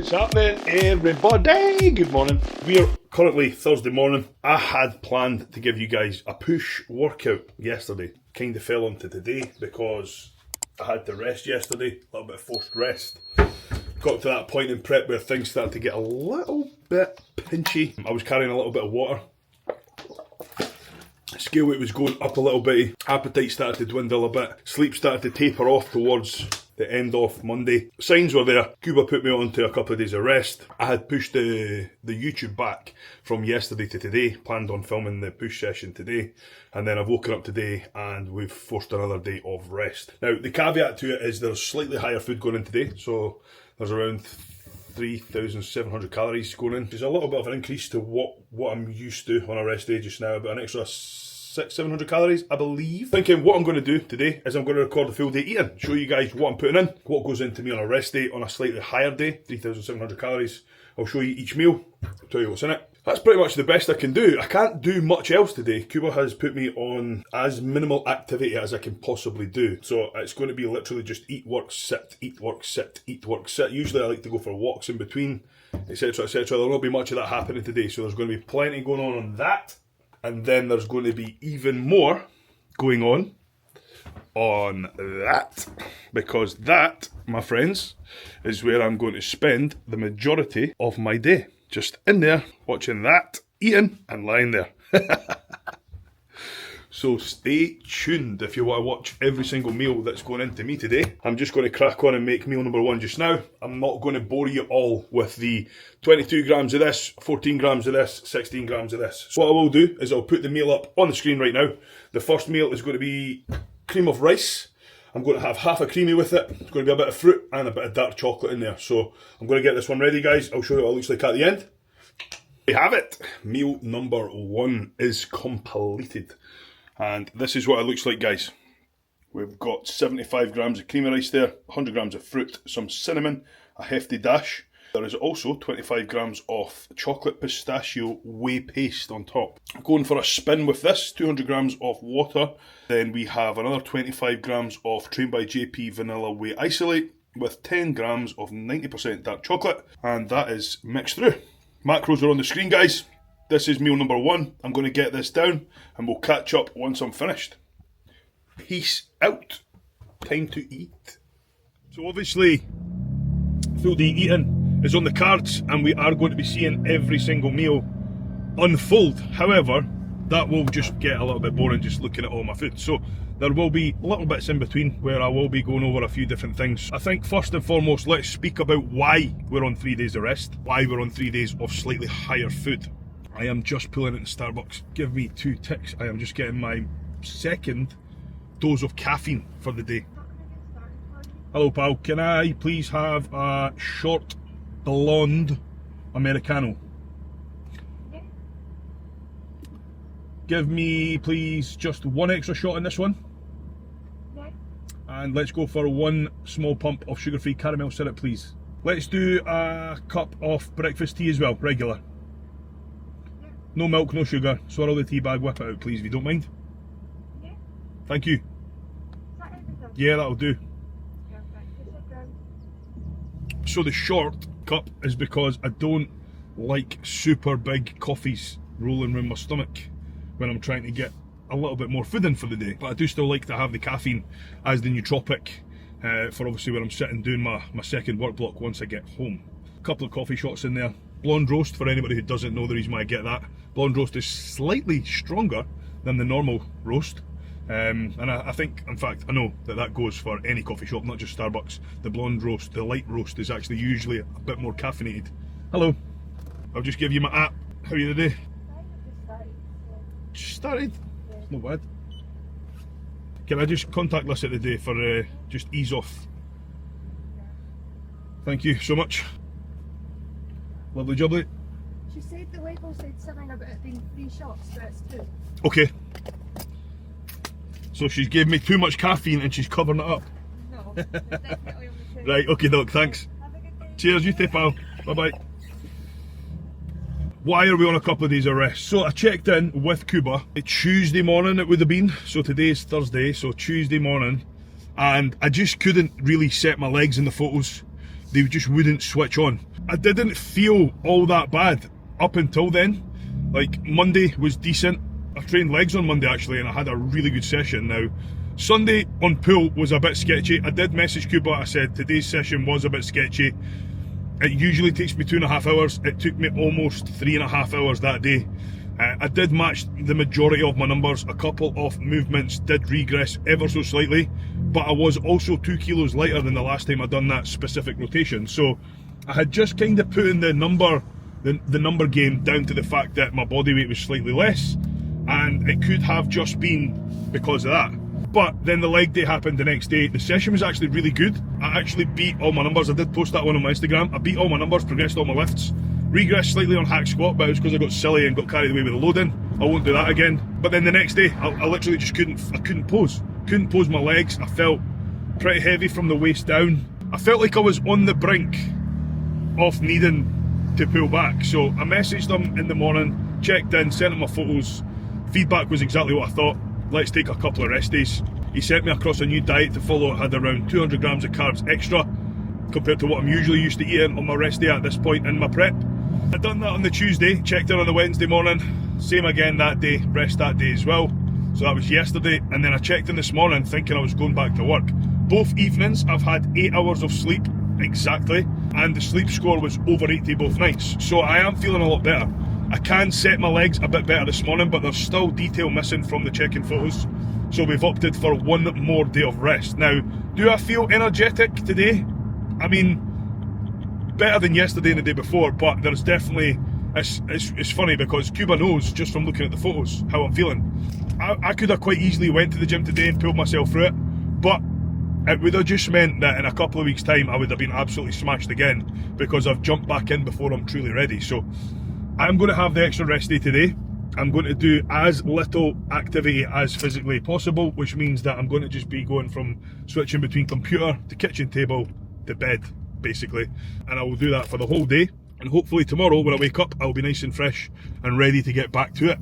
What's happening, everybody? Good morning. We are currently Thursday morning. I had planned to give you guys a push workout yesterday. Kind of fell onto today because I had to rest yesterday, a little bit of forced rest. Got to that point in prep where things started to get a little bit pinchy. I was carrying a little bit of water. Scale weight was going up a little bit. Appetite started to dwindle a bit. Sleep started to taper off towards the end of Monday. Signs were there. Cuba put me on to a couple of days of rest. I had pushed the YouTube back from yesterday to today. Planned on filming the push session today. And then I've woken up today and we've forced another day of rest. Now, the caveat to it is there's slightly higher food going in today. So there's around 3,700 calories going in. There's a little bit of an increase to what I'm used to on a rest day just now, but an extra 600-700 calories, I believe. Thinking what I'm going to do today is I'm going to record the full day eating, show you guys what I'm putting in, what goes into me on a rest day on a slightly higher day, 3,700 calories. I'll show you each meal, I'll tell you what's in it. That's pretty much the best I can do. I can't do much else today. Cuba has put me on as minimal activity as I can possibly do. So it's going to be literally just eat, work, sit, eat, work, sit, eat, work, sit. Usually I like to go for walks in between, etc, etc. There won't be much of that happening today, so there's going to be plenty going on that. And then there's going to be even more going on that. Because that, my friends, is where I'm going to spend the majority of my day. Just in there, watching that, eating, and lying there. So stay tuned if you want to watch every single meal that's going into me today. I'm just going to crack on and make meal number one just now. I'm not going to bore you all with the 22 grams of this, 14 grams of this, 16 grams of this. So what I will do is I'll put the meal up on the screen right now. The first meal is going to be cream of rice. I'm going to have half a creamy with it. It's going to be a bit of fruit and a bit of dark chocolate in there. So I'm going to get this one ready, guys. I'll show you what it looks like at the end. We have it. Meal number one is completed. And this is what it looks like, guys. We've got 75 grams of creamy rice there, 100 grams of fruit, some cinnamon, a hefty dash. There is also 25 grams of chocolate pistachio whey paste on top. Going for a spin with this, 200 grams of water. Then we have another 25 grams of Trained by JP vanilla whey isolate with 10 grams of 90% dark chocolate. And that is mixed through. Macros are on the screen, guys. This is meal number one. I'm going to get this down and we'll catch up once I'm finished. Peace out. Time to eat. So obviously, full day eating is on the cards and we are going to be seeing every single meal unfold. However, that will just get a little bit boring just looking at all my food. So there will be little bits in between where I will be going over a few different things. I think first and foremost, let's speak about why we're on 3 days of rest, why we're on 3 days of slightly higher food. I am just pulling into Starbucks. Give me 2 ticks. I am just getting my second dose of caffeine for the day. Hello, pal. Can I please have a short blonde Americano? Yeah. Give me, please, just 1 extra shot in this one. Yeah. And let's go for 1 small pump of sugar-free caramel syrup, please. Let's do a cup of breakfast tea as well, regular. No milk, no sugar. Swirl the tea bag, whip it out, please, if you don't mind. Yeah. Thank you. Is that everything? Yeah, that'll do. So the short cup is because I don't like super big coffees rolling around my stomach when I'm trying to get a little bit more food in for the day. But I do still like to have the caffeine as the nootropic for obviously where I'm sitting doing my second work block once I get home. A couple of coffee shots in there. Blonde roast, for anybody who doesn't know the reason why I get that. Blonde roast is slightly stronger than the normal roast. And I think, in fact, I know that goes for any coffee shop, not just Starbucks. The blonde roast, the light roast, is actually usually a bit more caffeinated. Hello. I'll just give you my app. How are you today? Just started? Yeah. It's not bad. Can I just contactless it today for just ease off? Thank you so much. Lovely jubbly. She said the label said something about it being 3 shots, but it's 2. Okay. So she's gave me too much caffeine and she's covering it up. No, it's definitely only 2. Right, okay, doc, thanks. Have a good day. Cheers, you too, pal. Bye bye. Why are we on a couple of days of rest? So I checked in with Cuba. Tuesday morning it would have been. So today's Thursday, so Tuesday morning. And I just couldn't really set my legs in the photos. They just wouldn't switch on. I didn't feel all that bad up until then. Like, Monday was decent. I trained legs on Monday actually, and I had a really good session. Now, Sunday on pool was a bit sketchy. I did message Cuba, I said today's session was a bit sketchy. It usually takes me 2.5 hours. It took me almost 3.5 hours that day. I did match the majority of my numbers. A couple of movements did regress ever so slightly, but I was also 2 kilos lighter than the last time I'd done that specific rotation. So I had just kind of put in the number game down to the fact that my body weight was slightly less, and it could have just been because of that. But then the leg day happened the next day. The session was actually really good. I actually beat all my numbers. I did post that one on my Instagram. I beat all my numbers, progressed all my lifts, regressed slightly on hack squat, but it was because I got silly and got carried away with the loading. I won't do that again. But then the next day, I literally just couldn't pose. Couldn't pose my legs. I felt pretty heavy from the waist down. I felt like I was on the brink of needing to pull back. So I messaged them in the morning, checked in, sent them my photos. Feedback was exactly what I thought. Let's take a couple of rest days. He sent me across a new diet to follow. It had around 200 grams of carbs extra compared to what I'm usually used to eating on my rest day at this point in my prep. I'd done that on the Tuesday, checked in on the Wednesday morning, same again that day, rest that day as well. So that was yesterday, and then I checked in this morning thinking I was going back to work. Both evenings I've had 8 hours of sleep exactly, and the sleep score was over 80 both nights. So I am feeling a lot better. I can set my legs a bit better this morning, but there's still detail missing from the check-in photos. So we've opted for one more day of rest. Now, do I feel energetic today? I mean, better than yesterday and the day before, but there's definitely, it's funny because Cuba knows just from looking at the photos how I'm feeling. I could have quite easily went to the gym today and pulled myself through it, but it would have just meant that in a couple of weeks' time I would have been absolutely smashed again because I've jumped back in before I'm truly ready. So I'm going to have the extra rest day today. I'm going to do as little activity as physically possible, which means that I'm going to just be going from switching between computer to kitchen table to bed, basically. And I will do that for the whole day. And hopefully tomorrow when I wake up, I'll be nice and fresh and ready to get back to it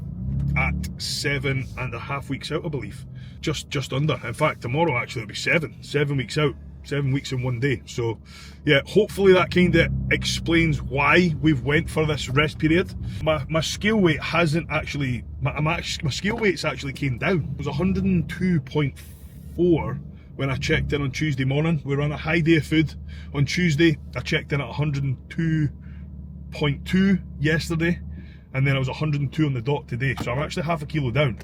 at 7.5 weeks out, I believe. Just under. In fact, tomorrow actually it'll be 7 weeks out. 7 weeks in one day. So yeah, hopefully that kind of explains why we've went for this rest period. My scale weight hasn't actually, my scale weight's actually came down. It was 102.4 when I checked in on Tuesday morning. We ran a high day of food on Tuesday. I checked in at 102.2 yesterday, and then I was 102 on the dot today. So I'm actually half a kilo down,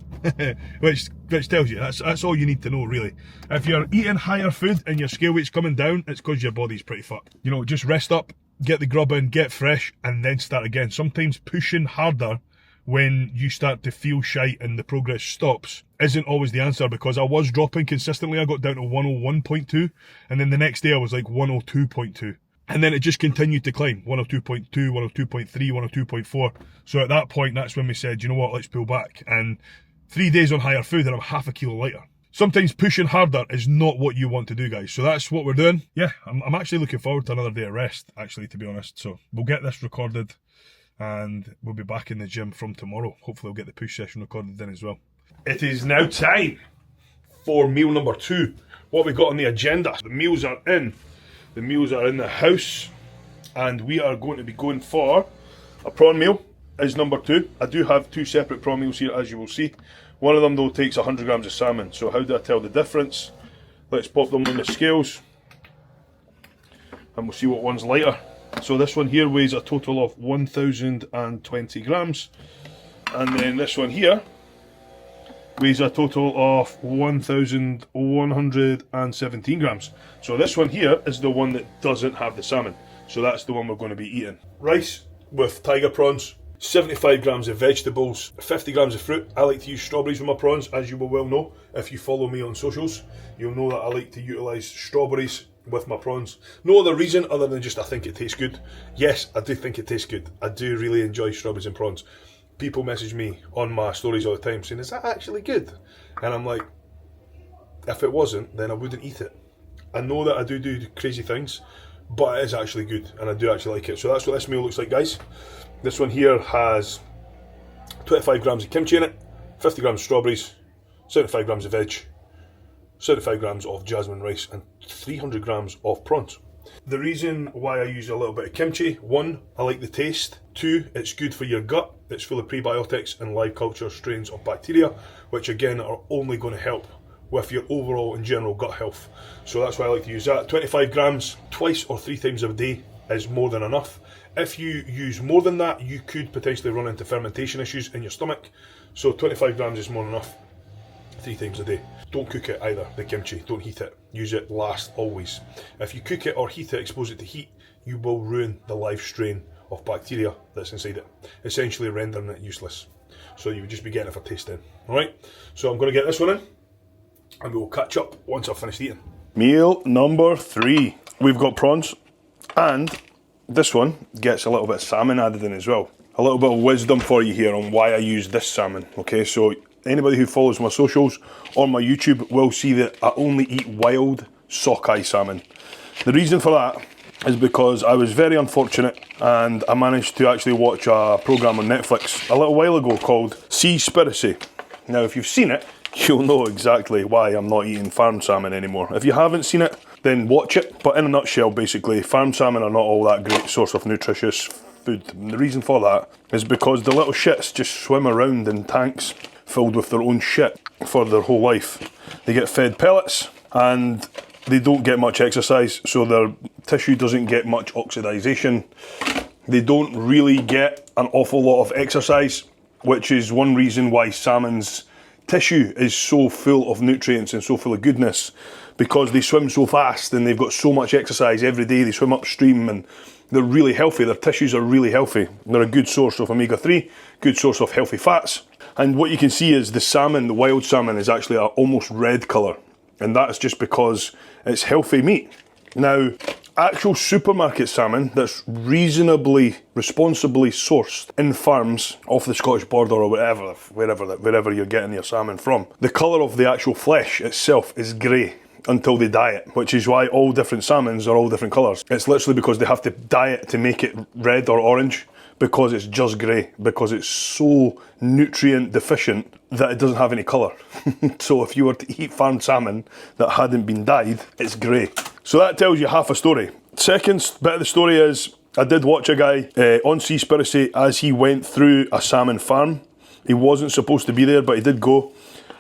which tells you that's all you need to know really. If you're eating higher food and your scale weight's coming down, it's because your body's pretty fucked. You know, just rest up, get the grub in, get fresh, and then start again. Sometimes pushing harder when you start to feel shite and the progress stops isn't always the answer, because I was dropping consistently. I got down to 101.2, and then the next day I was like 102.2. And then it just continued to climb, 102.2, 102.3, 102.4. So at that point, that's when we said, you know what, let's pull back. And 3 days on higher food and I'm half a kilo lighter. Sometimes pushing harder is not what you want to do, guys. So that's what we're doing. Yeah, I'm actually looking forward to another day of rest, actually, to be honest. So we'll get this recorded and we'll be back in the gym from tomorrow. Hopefully we'll get the push session recorded then as well. It is now time for meal number 2. What we got on the agenda. The meals are in. The meals are in the house, and we are going to be going for a prawn meal is number 2. I do have 2 separate prawn meals here, as you will see. One of them though takes 100 grams of salmon. So how do I tell the difference? Let's pop them on the scales and we'll see what one's lighter. So this one here weighs a total of 1,020 grams, and then this one here weighs a total of 1,117 grams. So this one here is the one that doesn't have the salmon. So that's the one we're going to be eating. Rice with tiger prawns, 75 grams of vegetables, 50 grams of fruit. I like to use strawberries with my prawns, as you will well know. If you follow me on socials, you'll know that I like to utilise strawberries with my prawns. No other reason other than just I think it tastes good. Yes, I do think it tastes good. I do really enjoy strawberries and prawns. People message me on my stories all the time saying, is that actually good? And I'm like, if it wasn't, then I wouldn't eat it. I know that I do crazy things, but it is actually good and I do actually like it. So that's what this meal looks like, guys. This one here has 25 grams of kimchi in it, 50 grams of strawberries, 75 grams of veg, 75 grams of jasmine rice, and 300 grams of prawns. The reason why I use a little bit of kimchi, 1, I like the taste. 2, it's good for your gut. It's full of prebiotics and live culture strains of bacteria, which again are only going to help with your overall and general gut health. So that's why I like to use that. 25 grams twice or 3 times a day is more than enough. If you use more than that, you could potentially run into fermentation issues in your stomach. So 25 grams is more than enough 3 times a day. Don't cook it either, the kimchi, don't heat it. Use it last always. If you cook it or heat it, expose it to heat, you will ruin the live strain of bacteria that's inside it, essentially rendering it useless. So you would just be getting it for tasting. Alright, so I'm going to get this one in, and we will catch up once I've finished eating. Meal number 3. We've got prawns, and this one gets a little bit of salmon added in as well. A little bit of wisdom for you here on why I use this salmon. Okay, so anybody who follows my socials or my YouTube will see that I only eat wild sockeye salmon. The reason for that is because I was very unfortunate and I managed to actually watch a programme on Netflix a little while ago called Seaspiracy. Now if you've seen it, you'll know exactly why I'm not eating farm salmon anymore. If you haven't seen it, then watch it. But in a nutshell, basically, farm salmon are not all that great source of nutritious food. And the reason for that is because the little shits just swim around in tanks filled with their own shit for their whole life. They get fed pellets and they don't get much exercise, so their tissue doesn't get much oxidization. They don't really get an awful lot of exercise, which is one reason why salmon's tissue is so full of nutrients and so full of goodness, because they swim so fast and they've got so much exercise every day. They swim upstream and they're really healthy. Their tissues are really healthy. They're a good source of omega-3, good source of healthy fats. And what you can see is the salmon, the wild salmon, is actually an almost red colour, and that's just because it's healthy meat. Now, actual supermarket salmon that's reasonably, responsibly sourced in farms off the Scottish border or wherever you're getting your salmon from, the colour of the actual flesh itself is grey until they dye it, which is why all different salmons are all different colours. It's literally because they have to dye it to make it red or orange, because it's just grey, because it's so nutrient deficient that it doesn't have any colour. So if you were to eat farmed salmon that hadn't been dyed, it's grey. So that tells you half a story. Second bit of the story is, I did watch a guy on Seaspiracy as he went through a salmon farm. He wasn't supposed to be there, but he did go.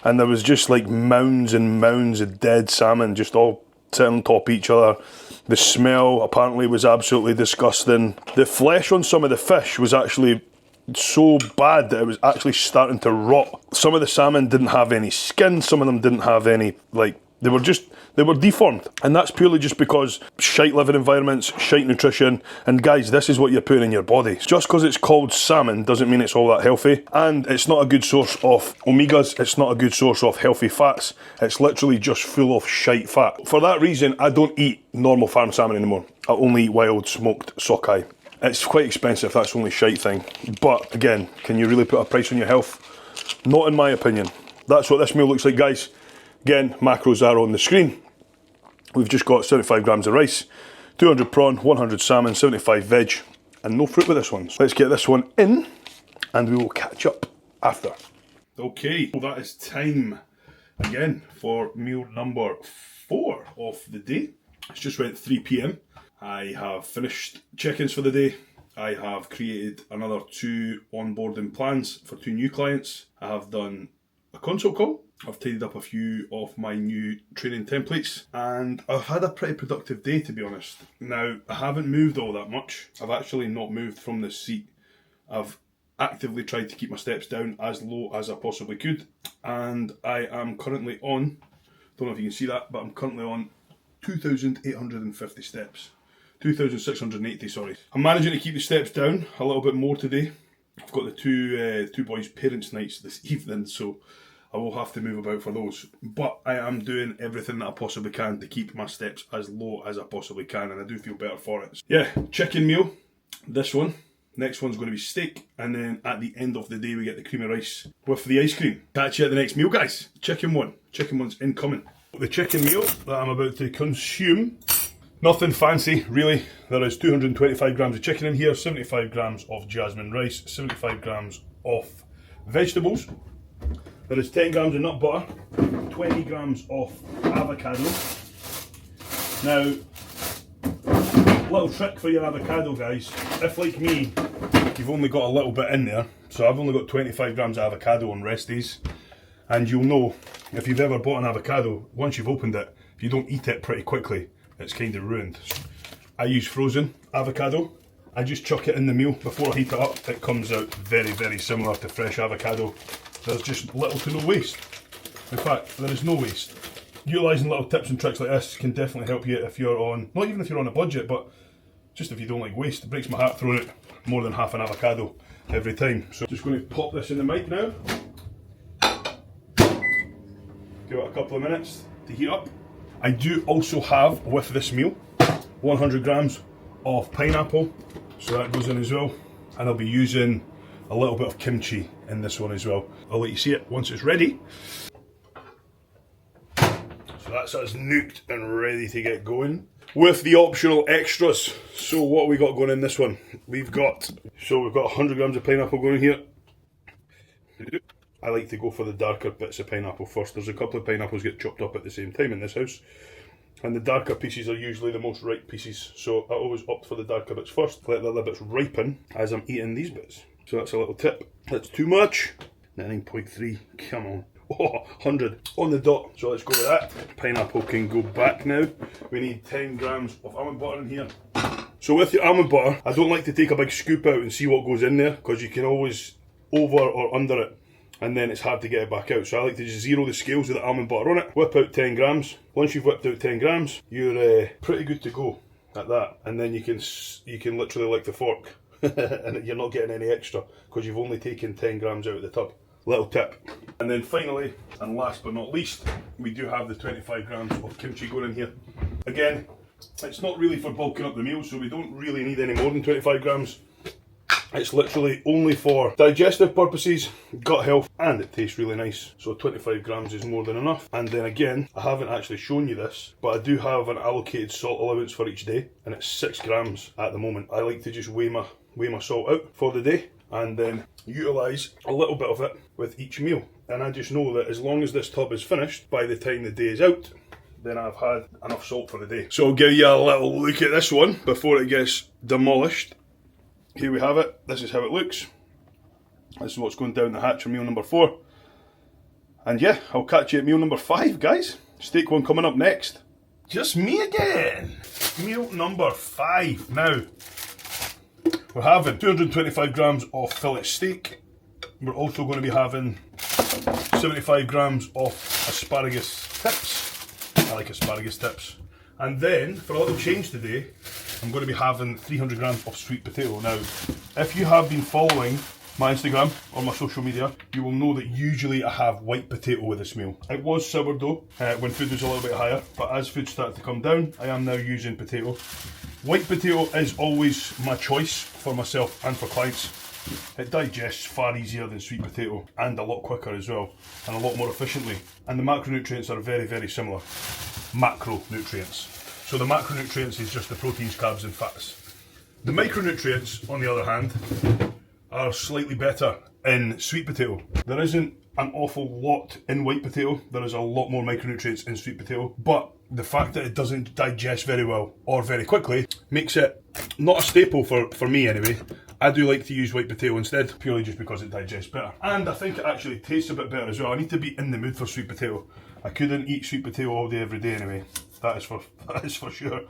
And there was just like mounds and mounds of dead salmon just all sitting on top of each other. The smell apparently was absolutely disgusting. The flesh on some of the fish was actually so bad that it was actually starting to rot. Some of the salmon didn't have any skin, some of them didn't have any, like, they were deformed. And that's purely just because shite living environments, shite nutrition, and guys, this is what you're putting in your body. Just because it's called salmon doesn't mean it's all that healthy, and it's not a good source of omegas, it's not a good source of healthy fats, it's literally just full of shite fat. For that reason, I don't eat normal farm salmon anymore. I only eat wild smoked sockeye. It's quite expensive, that's the only shite thing. But again, can you really put a price on your health? Not in my opinion. That's what this meal looks like, guys. Again, macros are on the screen. We've just got 75 grams of rice, 200 prawn, 100 salmon, 75 veg, and no fruit with this one. So let's get this one in, and we will catch up after. Okay, well that is time again for meal number 4 of the day. It's just went 3 PM. I have finished check-ins for the day. I have created another 2 onboarding plans for 2 new clients. I have done a consult call. I've tidied up a few of my new training templates, and I've had a pretty productive day, to be honest. Now, I haven't moved all that much. I've actually not moved from this seat. I've actively tried to keep my steps down as low as I possibly could, and I am currently on, don't know if you can see that, but I'm currently on 2,850 steps. 2,680, sorry. I'm managing to keep the steps down a little bit more today. I've got the two boys' parents' nights this evening, so I will have to move about for those. But I am doing everything that I possibly can to keep my steps as low as I possibly can, and I do feel better for it. Yeah, chicken meal, this one. Next one's going to be steak, and then at the end of the day we get the creamy rice with the ice cream. Catch you at the next meal, guys. Chicken one's incoming. The chicken meal that I'm about to consume, nothing fancy really. There is 225 grams of chicken in here, 75 grams of jasmine rice, 75 grams of vegetables. There is 10 grams of nut butter, 20 grams of avocado. Now, Little trick for your avocado, guys. If, like me, you've only got a little bit in there, so I've only got 25 grams of avocado on rest days, and you'll know, if you've ever bought an avocado, once you've opened it, if you don't eat it pretty quickly, it's kind of ruined. I use frozen avocado. I just chuck it in the meal before I heat it up. It comes out very, very similar to fresh avocado. There's just little to no waste. In fact, there is no waste. Utilising little tips and tricks like this can definitely help you if you're on, not even if you're on a budget, but just if you don't like waste. It breaks my heart throwing out more than half an avocado every time. So just going to pop this in the mic now. Give it a couple of minutes to heat up. I do also have, with this meal, 100 grams of pineapple, so that goes in as well. And I'll be using a little bit of kimchi in this one as well. I'll let you see it once it's ready. So that's us nuked and ready to get going. With the optional extras. So what we got going in this one? We've got 100 grams of pineapple going in here. I like to go for the darker bits of pineapple first. There's a couple of pineapples get chopped up at the same time in this house, and the darker pieces are usually the most ripe pieces, so I always opt for the darker bits first, let the other bits ripen as I'm eating these bits. So that's a little tip. That's too much. 9.3, come on. Oh, 100 on the dot. So let's go with that. Pineapple can go back now. We need 10 grams of almond butter in here. So with your almond butter, I don't like to take a big scoop out and see what goes in there, because you can always over or under it, and then it's hard to get it back out. So I like to just zero the scales with the almond butter on it, whip out 10 grams. Once you've whipped out 10 grams, you're pretty good to go at that. And then you can literally lick the fork and you're not getting any extra because you've only taken 10 grams out of the tub. Little tip. And then finally, and last but not least, we do have the 25 grams of kimchi going in here. Again, it's not really for bulking up the meal, so we don't really need any more than 25 grams. It's literally only for digestive purposes, gut health, and it tastes really nice. So 25 grams is more than enough. And then again, I haven't actually shown you this, but I do have an allocated salt allowance for each day, and it's 6 grams at the moment. I like to just weigh my salt out for the day, and then utilise a little bit of it with each meal. And I just know that as long as this tub is finished, by the time the day is out, then I've had enough salt for the day. So I'll give you a little look at this one before it gets demolished. Here we have it. This is how it looks. This is what's going down the hatch for meal number 4. And yeah, I'll catch you at meal number 5, guys. Steak one coming up next. Just me again. Meal number 5. Now, we're having 225 grams of fillet steak. We're also going to be having 75 grams of asparagus tips. I like asparagus tips. And then, for a little change today, I'm going to be having 300 grams of sweet potato. Now, if you have been following my Instagram or my social media, you will know that usually I have white potato with this meal. It was sourdough when food was a little bit higher, but as food started to come down, I am now using potato. White potato is always my choice for myself and for clients. It digests far easier than sweet potato, and a lot quicker as well, and a lot more efficiently. And the macronutrients are very, very similar. Macronutrients. So the macronutrients is just the proteins, carbs and fats. The micronutrients, on the other hand, are slightly better in sweet potato. There isn't an awful lot in white potato. There is a lot more micronutrients in sweet potato, but the fact that it doesn't digest very well or very quickly makes it not a staple for me anyway. I do like to use white potato instead, purely just because it digests better. And I think it actually tastes a bit better as well. I need to be in the mood for sweet potato. I couldn't eat sweet potato all day every day anyway. That is for sure.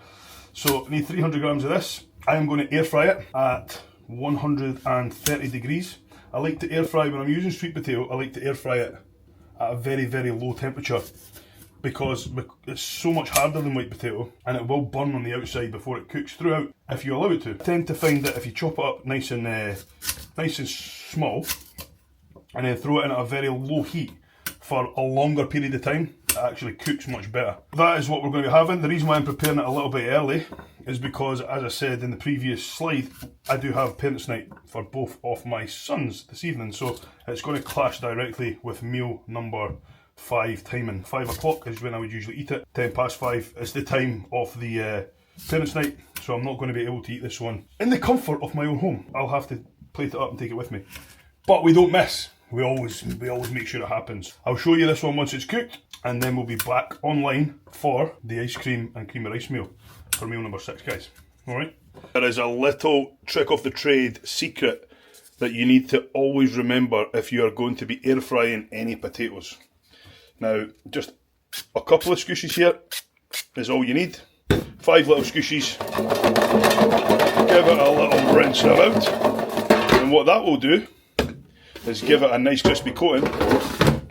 So I need 300 grams of this. I am going to air fry it at 130 degrees. I like to air fry, when I'm using sweet potato, I like to air fry it at a very, very low temperature, because it's so much harder than white potato and it will burn on the outside before it cooks throughout if you allow it to. I tend to find that if you chop it up nice and small and then throw it in at a very low heat for a longer period of time, it actually cooks much better. That is what we're going to be having. The reason why I'm preparing it a little bit early is because, as I said in the previous slide, I do have parents' night for both of my sons this evening, so it's going to clash directly with meal number 5 timing. 5 o'clock is when I would usually eat it. 10 past 5 is the time of the parents' night, so I'm not going to be able to eat this one in the comfort of my own home. I'll have to plate it up and take it with me. But we don't miss. We always make sure it happens. I'll show you this one once it's cooked, and then we'll be back online for the ice cream and cream of rice meal for meal number 6, guys. Alright. There is a little trick of the trade secret that you need to always remember if you are going to be air frying any potatoes. Now, just a couple of squishes here is all you need. 5 little squishes. Give it a little rinse about. And what that will do is give it a nice crispy coating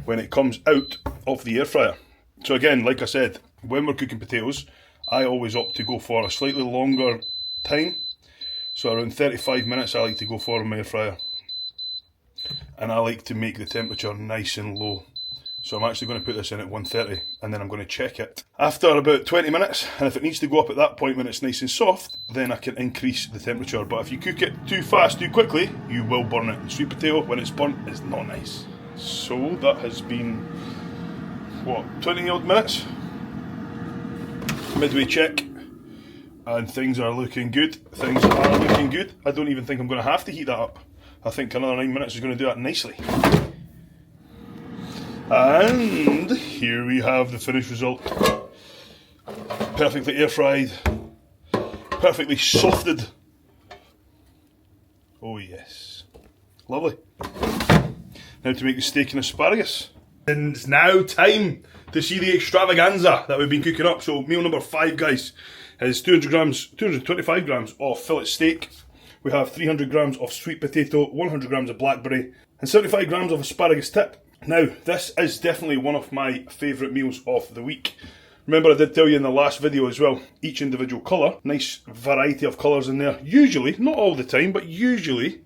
when it comes out of the air fryer. So again, like I said, when we're cooking potatoes, I always opt to go for a slightly longer time. So around 35 minutes I like to go for in my air fryer. And I like to make the temperature nice and low. So I'm actually going to put this in at 130 and then I'm going to check it after about 20 minutes, and if it needs to go up at that point when it's nice and soft, then I can increase the temperature. But if you cook it too fast, too quickly, you will burn it. Sweet potato, when it's burnt, is not nice. So that has been, what, 20 odd minutes? Midway check, and things are looking good. Things are looking good. I don't even think I'm going to have to heat that up. I think another 9 minutes is going to do that nicely. And here we have the finished result. Perfectly air fried, perfectly softed. Oh yes, lovely. Now to make the steak and asparagus. And it's now time to see the extravaganza that we've been cooking up. So meal number 5, guys, is 225 grams of fillet steak. We have 300 grams of sweet potato, 100 grams of blackberry, and 75 grams of asparagus tip. Now, this is definitely one of my favourite meals of the week. Remember, I did tell you in the last video as well, each individual colour, nice variety of colours in there. Usually, not all the time, but usually,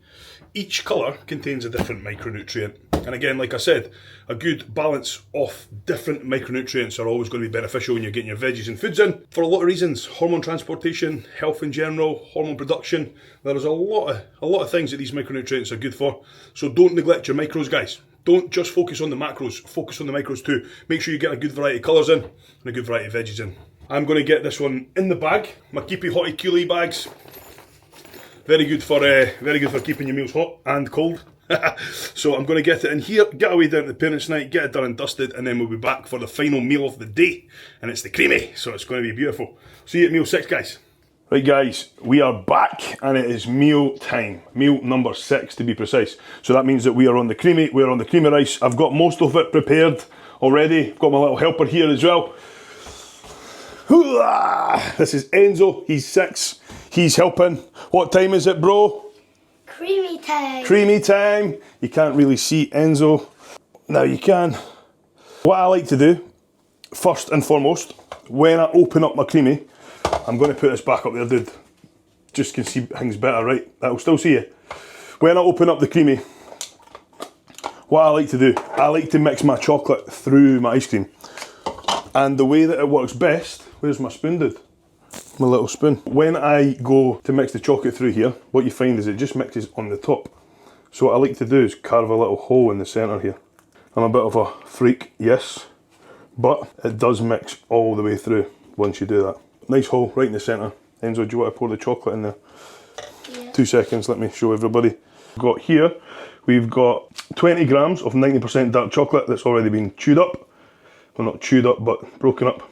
each colour contains a different micronutrient. And again, like I said, a good balance of different micronutrients are always going to be beneficial when you're getting your veggies and foods in, for a lot of reasons. Hormone transportation, health in general, hormone production. There is a lot of things that these micronutrients are good for. So don't neglect your micros, guys. Don't just focus on the macros, focus on the micros too. Make sure you get a good variety of colours in and a good variety of veggies in. I'm going to get this one in the bag, my Keepy Hottie Coolie bags. Very good for keeping your meals hot and cold. So I'm going to get it in here, get away down to the parents' night, get it done and dusted, and then we'll be back for the final meal of the day. And it's the creamy, so it's going to be beautiful. See you at meal 6, guys. Right guys, we are back and it is meal time. Meal number 6 to be precise. So that means that we are on the creamy rice. I've got most of it prepared already. I've got my little helper here as well. This is Enzo, he's 6. He's helping. What time is it, bro? Creamy time. Creamy time. You can't really see Enzo. Now you can. What I like to do, first and foremost, when I open up my creamy, I'm going to put this back up there, dude. Just can see things better, right? That'll still see you. When I open up the creamy, what I like to do, I like to mix my chocolate through my ice cream. And the way that it works best, where's my spoon, dude? My little spoon. When I go to mix the chocolate through here, what you find is it just mixes on the top. So what I like to do is carve a little hole in the centre here. I'm a bit of a freak, yes, but it does mix all the way through once you do that. Nice hole right in the centre. Enzo, do you want to pour the chocolate in there? Yeah. 2 seconds, let me show everybody. We've got 20 grams of 90% dark chocolate that's already been chewed up. Well, not chewed up, but broken up.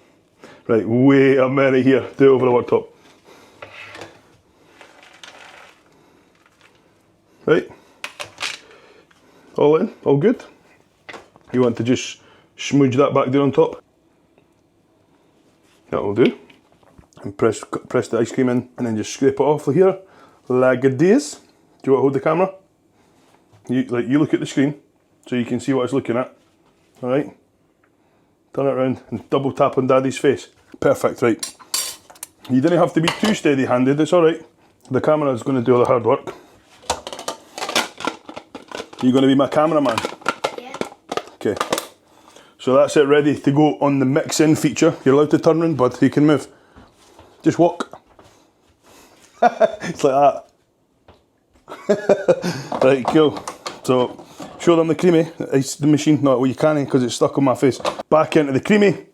Right, wait a minute here, do it over the worktop. Right, all in, all good. You want to just smudge that back down on top. That'll do. And press the ice cream in and then just scrape it off here, like this. Do you want to hold the camera? You look at the screen so you can see what it's looking at. Alright, turn it around and double tap on Daddy's face. Perfect, right. You didn't have to be too steady handed, it's alright. The camera is going to do all the hard work. You're going to be my cameraman? Yeah. Okay. So that's it, ready to go on the mix in feature. You're allowed to turn around, bud, you can move. Just walk. It's like that. Right, cool. So, show them the creamy. It's the machine. No, well, you can't because it's stuck on my face. Back into the creamy.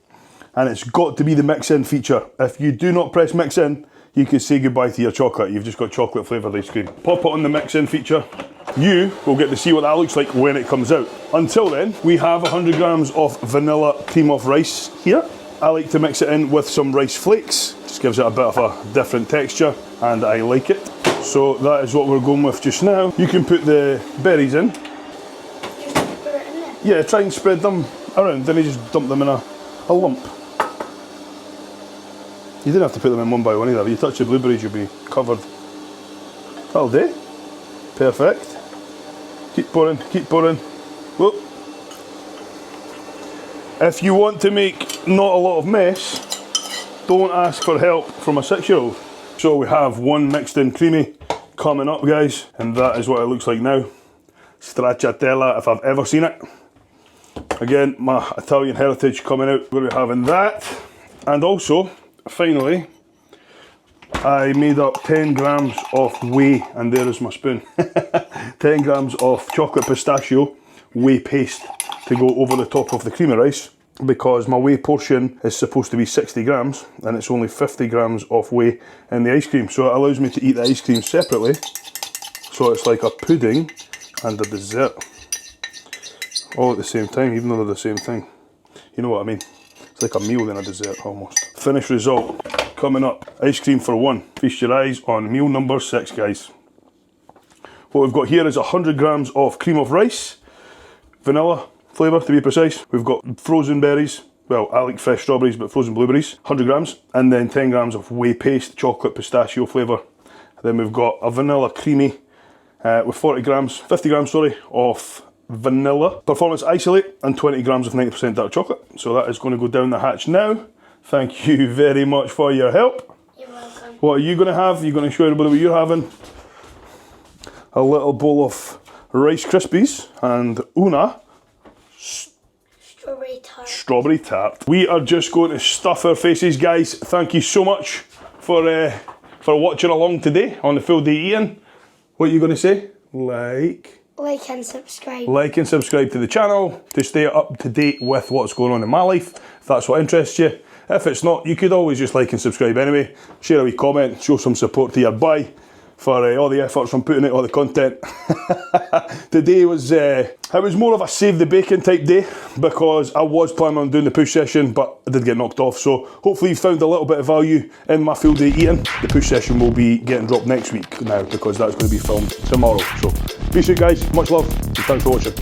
And it's got to be the mix in feature. If you do not press mix in, you can say goodbye to your chocolate. You've just got chocolate flavoured ice cream. Pop it on the mix in feature. You will get to see what that looks like when it comes out. Until then, we have 100 grams of vanilla cream of rice here. I like to mix it in with some rice flakes. Just gives it a bit of a different texture and I like it. So that is what we're going with just now. You can put the berries in. Just put it in there. Yeah, try and spread them around, then you just dump them in a lump. You didn't have to put them in one by one either. If you touch the blueberries, you'll be covered. That'll do. Perfect. Keep pouring, keep pouring. Whoop. If you want to make not a lot of mess, don't ask for help from a 6-year-old. So we have one mixed in creamy coming up, guys, and that is what it looks like now. Stracciatella, if I've ever seen it. Again, my Italian heritage coming out. We're having that. And also, finally, I made up 10 grams of whey, and there is my spoon. 10 grams of chocolate pistachio whey paste to go over the top of the creamy rice, because my whey portion is supposed to be 60 grams and it's only 50 grams of whey in the ice cream. So it allows me to eat the ice cream separately. So it's like a pudding and a dessert. All at the same time, even though they're the same thing. You know what I mean? It's like a meal then a dessert almost. Finished result coming up. Ice cream for one. Feast your eyes on meal number 6, guys. What we've got here is 100 grams of cream of rice, vanilla flavour to be precise. We've got frozen berries, well, I like fresh strawberries, but frozen blueberries, 100 grams, and then 10 grams of whey paste, chocolate pistachio flavour. Then we've got a vanilla creamy with 40 grams, 50 grams, sorry, of vanilla performance isolate and 20 grams of 90% dark chocolate. So that is going to go down the hatch now. Thank you very much for your help. You're welcome. What are you going to have? You're going to show everybody what you're having. A little bowl of Rice Krispies and Una strawberry tart. We are just going to stuff our faces, guys. Thank you so much for watching along today on the full day eating. What are you going to say? Like and subscribe. Like and subscribe to the channel to stay up to date with what's going on in my life, if that's what interests you. If it's not, you could always just like and subscribe anyway. Share a wee comment, show some support to your boy for all the efforts from putting out all the content. Today was it was more of a save the bacon type day, because I was planning on doing the push session, but I did get knocked off. So hopefully you found a little bit of value in my full day eating. The push session will be getting dropped next week now, because that's going to be filmed tomorrow. So peace out, guys, much love, and thanks for watching.